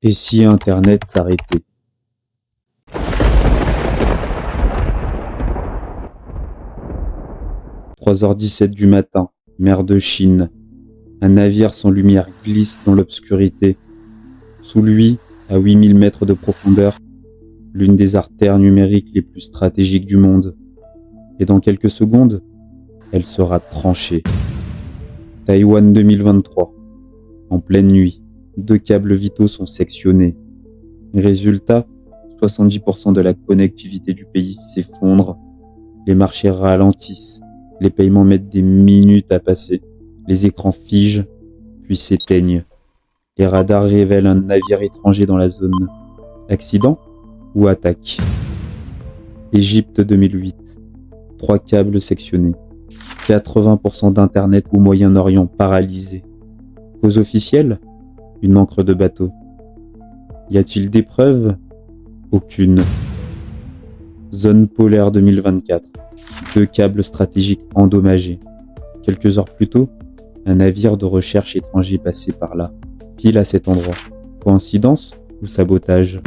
Et si Internet s'arrêtait? « 3h17 du matin, mer de Chine. Un navire sans lumière glisse dans l'obscurité. Sous lui, à 8000 mètres de profondeur, l'une des artères numériques les plus stratégiques du monde. Et dans quelques secondes, elle sera tranchée. Taïwan 2023. En pleine nuit, 2 câbles vitaux sont sectionnés. Résultat, 70% de la connectivité du pays s'effondre. Les marchés ralentissent. Les paiements mettent des minutes à passer. Les écrans figent, puis s'éteignent. Les radars révèlent un navire étranger dans la zone. Accident ou attaque? Égypte 2008. 3 câbles sectionnés. 80% d'Internet au Moyen-Orient paralysé. Cause officielle? Une encre de bateau. Y a-t-il des preuves? Aucune. Zone polaire 2024. 2 câbles stratégiques endommagés. Quelques heures plus tôt, un navire de recherche étranger passait par là, pile à cet endroit. Coïncidence ou sabotage?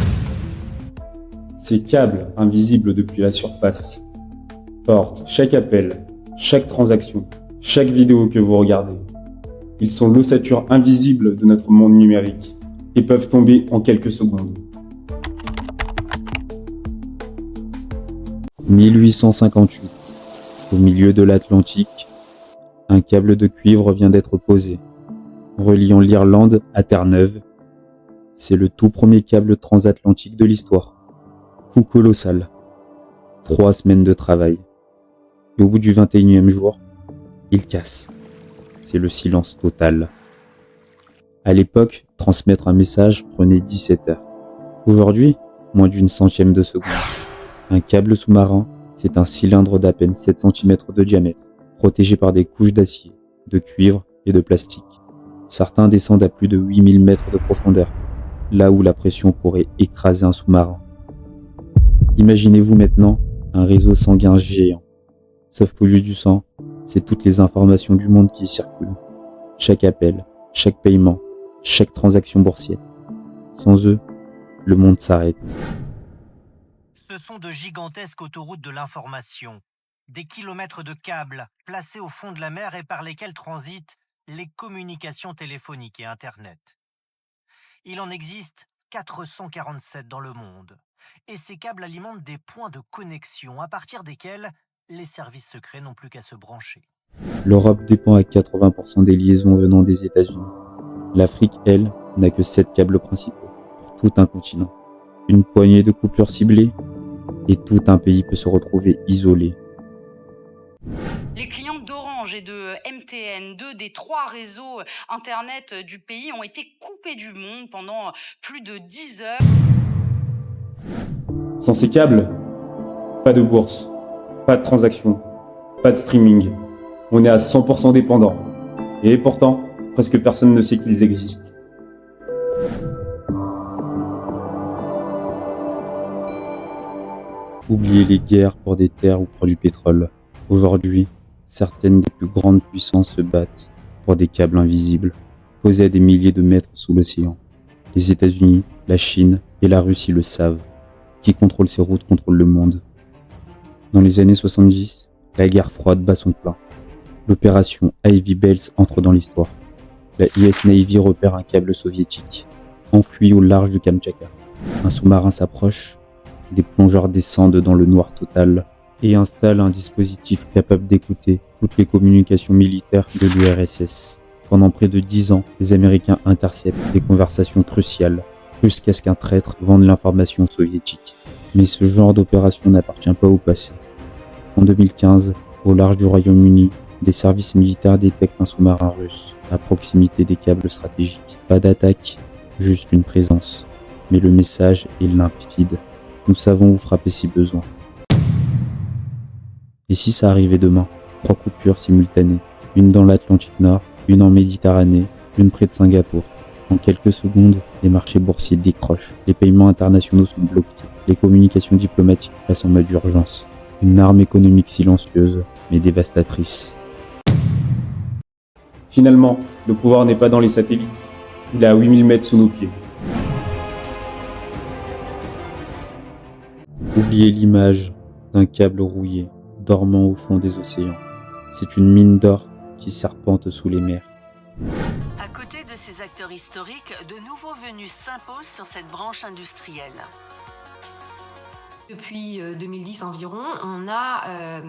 Ces câbles, invisibles depuis la surface, portent chaque appel, chaque transaction, chaque vidéo que vous regardez. Ils sont l'ossature invisible de notre monde numérique et peuvent tomber en quelques secondes. 1858. Au milieu de l'Atlantique, un câble de cuivre vient d'être posé, reliant l'Irlande à Terre-Neuve. C'est le tout premier câble transatlantique de l'histoire. Coup colossal. 3 semaines de travail. Et au bout du 21e jour, il casse. C'est le silence total. À l'époque, transmettre un message prenait 17 heures. Aujourd'hui, moins d'une centième de seconde. Un câble sous-marin, c'est un cylindre d'à peine 7 cm de diamètre, protégé par des couches d'acier, de cuivre et de plastique. Certains descendent à plus de 8000 mètres de profondeur, là où la pression pourrait écraser un sous-marin. Imaginez-vous maintenant un réseau sanguin géant. Sauf qu'au lieu du sang, c'est toutes les informations du monde qui y circulent. Chaque appel, chaque paiement, chaque transaction boursière. Sans eux, le monde s'arrête. Ce sont de gigantesques autoroutes de l'information, des kilomètres de câbles placés au fond de la mer et par lesquels transitent les communications téléphoniques et Internet. Il en existe 447 dans le monde, et ces câbles alimentent des points de connexion à partir desquels les services secrets n'ont plus qu'à se brancher. L'Europe dépend à 80% des liaisons venant des États-Unis. L'Afrique, elle, n'a que 7 câbles principaux pour tout un continent. Une poignée de coupures ciblées, et tout un pays peut se retrouver isolé. Les clients d'Orange et de MTN, 2 des 3 réseaux Internet du pays, ont été coupés du monde pendant plus de 10 heures. Sans ces câbles, pas de bourse, pas de transactions, pas de streaming. On est à 100% dépendant. Et pourtant, presque personne ne sait qu'ils existent. Oubliez les guerres pour des terres ou pour du pétrole. Aujourd'hui, certaines des plus grandes puissances se battent pour des câbles invisibles, posés à des milliers de mètres sous l'océan. Les États-Unis, la Chine et la Russie le savent. Qui contrôle ces routes contrôle le monde. Dans les années 70, la guerre froide bat son plein. L'opération Ivy Bells entre dans l'histoire. La US Navy repère un câble soviétique, enfoui au large du Kamtchatka. Un sous-marin s'approche, des plongeurs descendent dans le noir total et installent un dispositif capable d'écouter toutes les communications militaires de l'URSS. Pendant près de 10 ans, les Américains interceptent des conversations cruciales, jusqu'à ce qu'un traître vende l'information soviétique. Mais ce genre d'opération n'appartient pas au passé. En 2015, au large du Royaume-Uni, des services militaires détectent un sous-marin russe à proximité des câbles stratégiques. Pas d'attaque, juste une présence. Mais le message est limpide. Nous savons où frapper si besoin. Et si ça arrivait demain? 3 coupures simultanées. Une dans l'Atlantique Nord, une en Méditerranée, une près de Singapour. En quelques secondes, les marchés boursiers décrochent. Les paiements internationaux sont bloqués. Les communications diplomatiques passent en mode urgence. Une arme économique silencieuse, mais dévastatrice. Finalement, le pouvoir n'est pas dans les satellites. Il est à 8000 mètres sous nos pieds. Oubliez l'image d'un câble rouillé dormant au fond des océans. C'est une mine d'or qui serpente sous les mers. À côté de ces acteurs historiques, de nouveaux venus s'imposent sur cette branche industrielle. Depuis 2010 environ, on a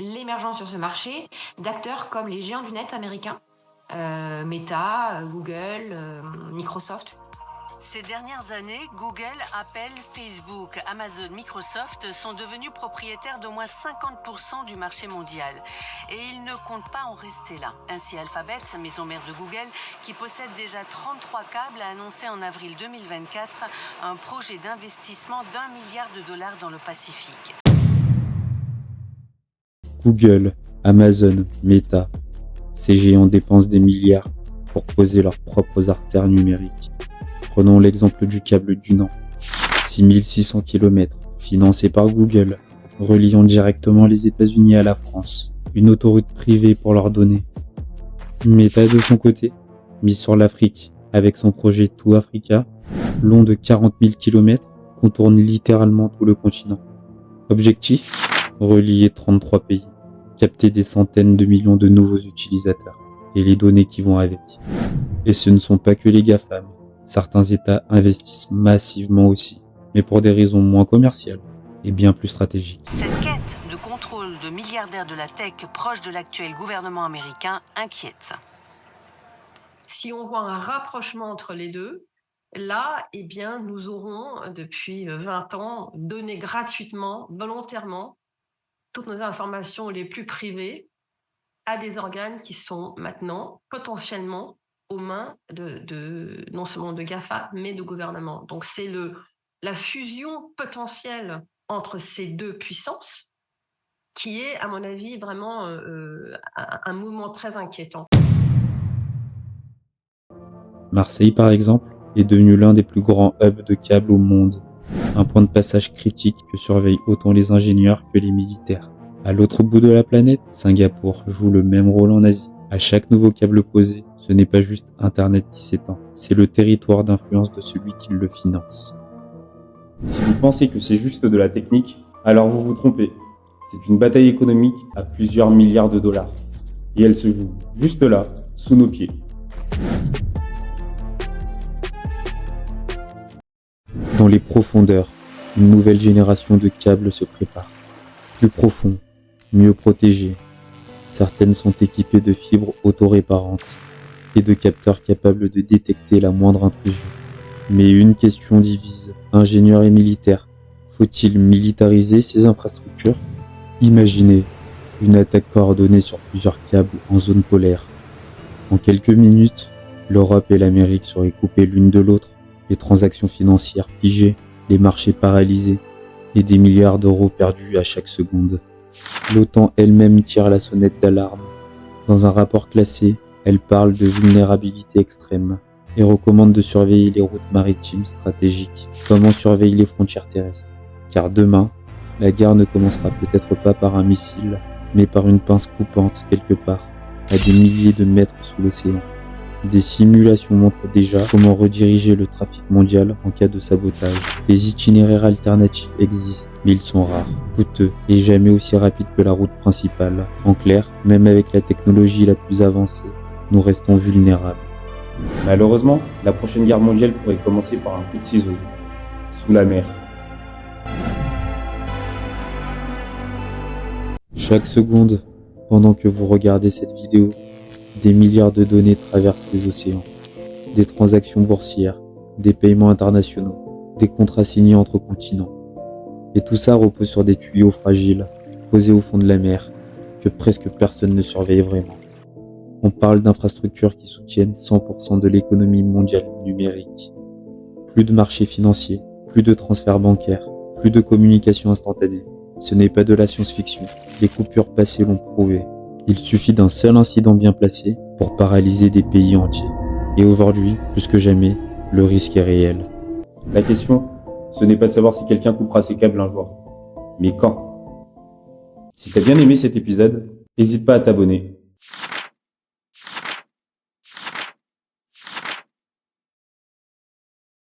l'émergence sur ce marché d'acteurs comme les géants du net américains, Meta, Google, Microsoft. Ces dernières années, Google, Apple, Facebook, Amazon, Microsoft sont devenus propriétaires d'au moins 50% du marché mondial. Et ils ne comptent pas en rester là. Ainsi, Alphabet, maison mère de Google, qui possède déjà 33 câbles, a annoncé en avril 2024 un projet d'investissement d'1 milliard de dollars dans le Pacifique. Google, Amazon, Meta, ces géants dépensent des milliards pour poser leurs propres artères numériques. Prenons l'exemple du câble Dunan, 6600 km, financé par Google, reliant directement les États-Unis à la France, une autoroute privée pour leurs données. Meta de son côté, mise sur l'Afrique, avec son projet Tout Africa, long de 40 000 km, contourne littéralement tout le continent. Objectif, relier 33 pays, capter des centaines de millions de nouveaux utilisateurs, et les données qui vont avec. Et ce ne sont pas que les GAFAM. Certains États investissent massivement aussi, mais pour des raisons moins commerciales et bien plus stratégiques. Cette quête de contrôle de milliardaires de la tech proche de l'actuel gouvernement américain inquiète. Si on voit un rapprochement entre les deux, là, eh bien, nous aurons depuis 20 ans donné gratuitement, volontairement, toutes nos informations les plus privées à des organes qui sont maintenant potentiellement aux mains de non seulement de GAFA, mais de gouvernements. Donc c'est la fusion potentielle entre ces deux puissances qui est, à mon avis, vraiment un mouvement très inquiétant. Marseille, par exemple, est devenu l'un des plus grands hubs de câbles au monde, un point de passage critique que surveillent autant les ingénieurs que les militaires. À l'autre bout de la planète, Singapour joue le même rôle en Asie. À chaque nouveau câble posé, ce n'est pas juste Internet qui s'étend, c'est le territoire d'influence de celui qui le finance. Si vous pensez que c'est juste de la technique, alors vous vous trompez. C'est une bataille économique à plusieurs milliards de dollars. Et elle se joue juste là, sous nos pieds. Dans les profondeurs, une nouvelle génération de câbles se prépare. Plus profond, mieux protégé. Certaines sont équipées de fibres autoréparantes et de capteurs capables de détecter la moindre intrusion. Mais une question divise ingénieurs et militaires. Faut-il militariser ces infrastructures? Imaginez une attaque coordonnée sur plusieurs câbles en zone polaire. En quelques minutes, l'Europe et l'Amérique seraient coupées l'une de l'autre, les transactions financières figées, les marchés paralysés et des milliards d'euros perdus à chaque seconde. L'OTAN elle-même tire la sonnette d'alarme. Dans un rapport classé, elle parle de vulnérabilité extrême et recommande de surveiller les routes maritimes stratégiques, comme on surveille les frontières terrestres. Car demain, la guerre ne commencera peut-être pas par un missile, mais par une pince coupante quelque part, à des milliers de mètres sous l'océan. Des simulations montrent déjà comment rediriger le trafic mondial en cas de sabotage. Des itinéraires alternatifs existent, mais ils sont rares, coûteux et jamais aussi rapides que la route principale. En clair, même avec la technologie la plus avancée, nous restons vulnérables. Malheureusement, la prochaine guerre mondiale pourrait commencer par un coup de ciseau, sous la mer. Chaque seconde, pendant que vous regardez cette vidéo, des milliards de données traversent les océans. Des transactions boursières, des paiements internationaux, des contrats signés entre continents. Et tout ça repose sur des tuyaux fragiles, posés au fond de la mer, que presque personne ne surveille vraiment. On parle d'infrastructures qui soutiennent 100% de l'économie mondiale numérique. Plus de marchés financiers, plus de transferts bancaires, plus de communication instantanée. Ce n'est pas de la science-fiction, les coupures passées l'ont prouvé. Il suffit d'un seul incident bien placé pour paralyser des pays entiers. Et aujourd'hui, plus que jamais, le risque est réel. La question, ce n'est pas de savoir si quelqu'un coupera ses câbles un jour, mais quand. Si t'as bien aimé cet épisode, n'hésite pas à t'abonner